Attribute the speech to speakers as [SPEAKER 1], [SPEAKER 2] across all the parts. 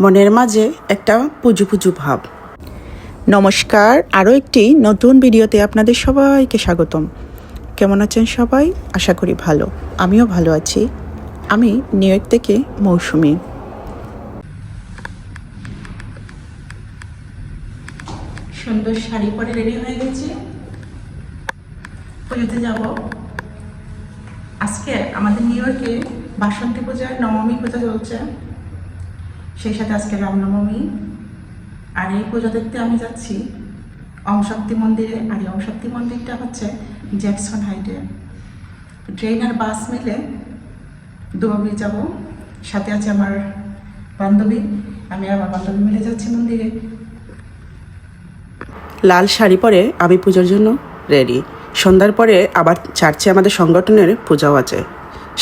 [SPEAKER 1] মনের মাঝে একটা পুজো পুজো ভাব। নমস্কার, আরও একটি নতুন ভিডিওতে আপনাদের সবাইকে স্বাগতম। কেমন আছেন সবাই? আশা করি ভালো। আমিও ভালো আছি। আমি নিউ ইয়র্ক থেকে মৌসুমি। সুন্দর শাড়ি পরে রেডি হয়ে গেছি, পুজোতে যাব। আজকে আমাদের নিউ ইয়র্কে বাসন্তী পূজার নবমী পূজা চলছে, সেই সাথে আজকে রামনবমী। আর এই পুজো দেখতে আমি যাচ্ছি ওম শক্তি মন্দিরে। আর এই ওম শক্তি মন্দিরটা হচ্ছে জ্যাকসন হাইটে। ট্রেন আর বাস মিলে দুবাবি যাব। সাথে আছে আমার বান্ধবী, আমি আর আমার বান্ধবী মিলে যাচ্ছি মন্দিরে। লাল শাড়ি পরে আমি পুজোর জন্য রেডি। সন্ধ্যার পরে আবার চার্চে আমাদের সংগঠনের পূজাও আছে,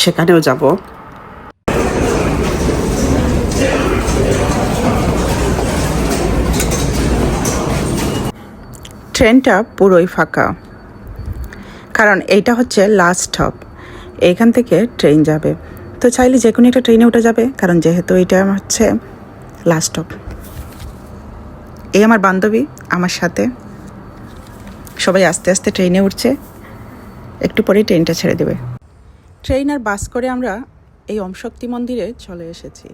[SPEAKER 1] সেখানেও যাব। ট্রেনটা পুরোই ফাঁকা, কারণ এইটা হচ্ছে লাস্ট স্টপ। এইখান থেকে ট্রেন যাবে, তো চাইলে যে কোনো একটা ট্রেনে উঠে যাবে, কারণ যেহেতু এটা হচ্ছে লাস্ট স্টপ। এই আমার বান্ধবী আমার সাথে, সবাই আস্তে আস্তে ট্রেনে উঠছে, একটু পরেই ট্রেনটা ছেড়ে দেবে। ট্রেন আর বাস করে আমরা এই ওম শক্তি মন্দিরে চলে এসেছি।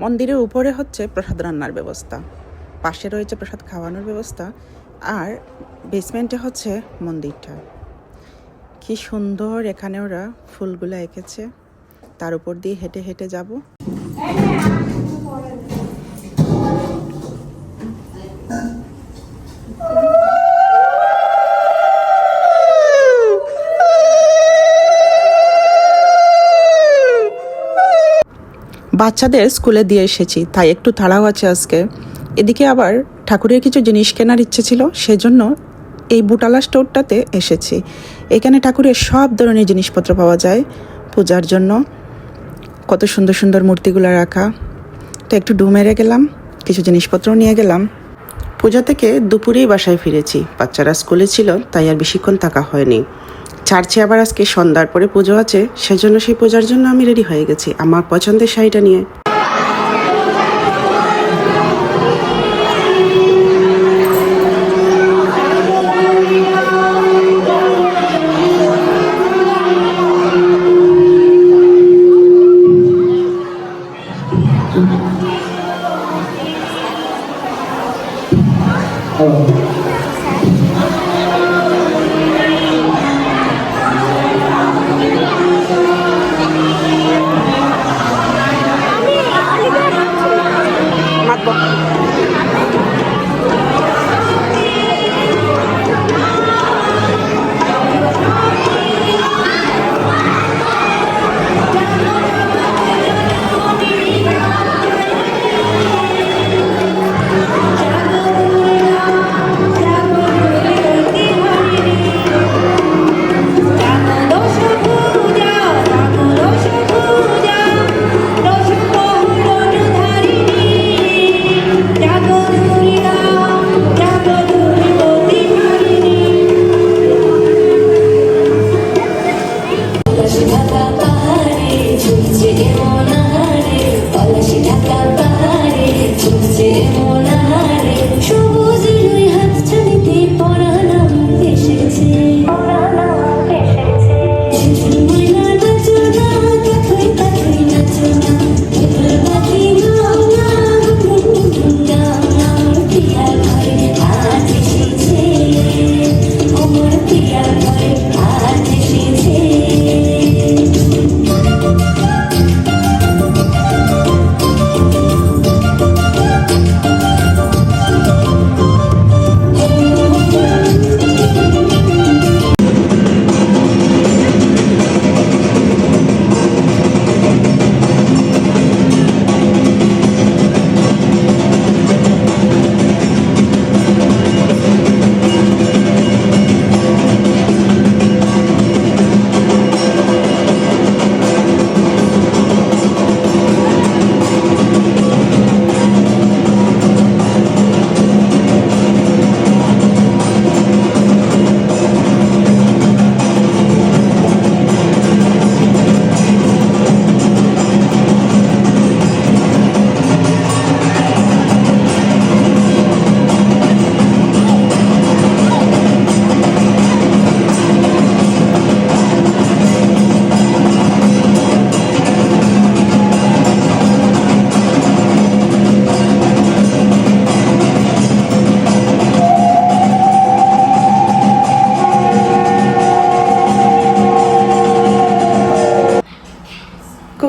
[SPEAKER 1] মন্দিরের উপরে হচ্ছে প্রসাদ রান্নার ব্যবস্থা, পাশে রয়েছে প্রসাদ খাওয়ানোর ব্যবস্থা, আর বেসমেন্টে হচ্ছে মন্দিরটা। কি সুন্দর এখানে ওরা ফুলগুলো এঁকেছে, তার উপর দিয়ে হেঁটে হেঁটে যাব। বাচ্চাদের স্কুলে দিয়ে এসেছি, তাই একটু তাড়াও আছে আজকে। এদিকে আবার ঠাকুরের কিছু জিনিস কেনার ইচ্ছে ছিল, সেজন্য এই বুটালা স্টোরটাতে এসেছি। এখানে ঠাকুরের সব ধরনের জিনিসপত্র পাওয়া যায় পূজার জন্য। কত সুন্দর সুন্দর মূর্তিগুলো রাখা। তো একটু ডু মেরে গেলাম, কিছু জিনিসপত্রও নিয়ে গেলাম। পূজা থেকে দুপুরেই বাসায় ফিরেছি, বাচ্চারা স্কুলে ছিল, তাই আর বেশিক্ষণ থাকা হয়নি। চার্চে আবার আজকে সন্ধ্যার পরে পুজো আছে, সেজন্য সেই পূজার জন্য আমি রেডি হয়ে গেছি আমার পছন্দের শাড়িটা নিয়ে।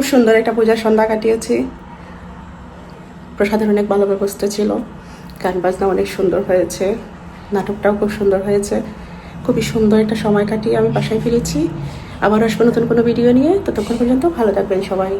[SPEAKER 1] খুব সুন্দর একটা পূজার সন্ধ্যা কাটিয়েছি। প্রসাদের অনেক ভালো ব্যবস্থা ছিল, গান বাজনা অনেক সুন্দর হয়েছে, নাটকটাও খুব সুন্দর হয়েছে। খুবই সুন্দর একটা সময় কাটিয়ে আমি বাসায় ফিরেছি। আবার আসবো নতুন কোনো ভিডিও নিয়ে। ততক্ষণ পর্যন্ত ভালো থাকবেন সবাই।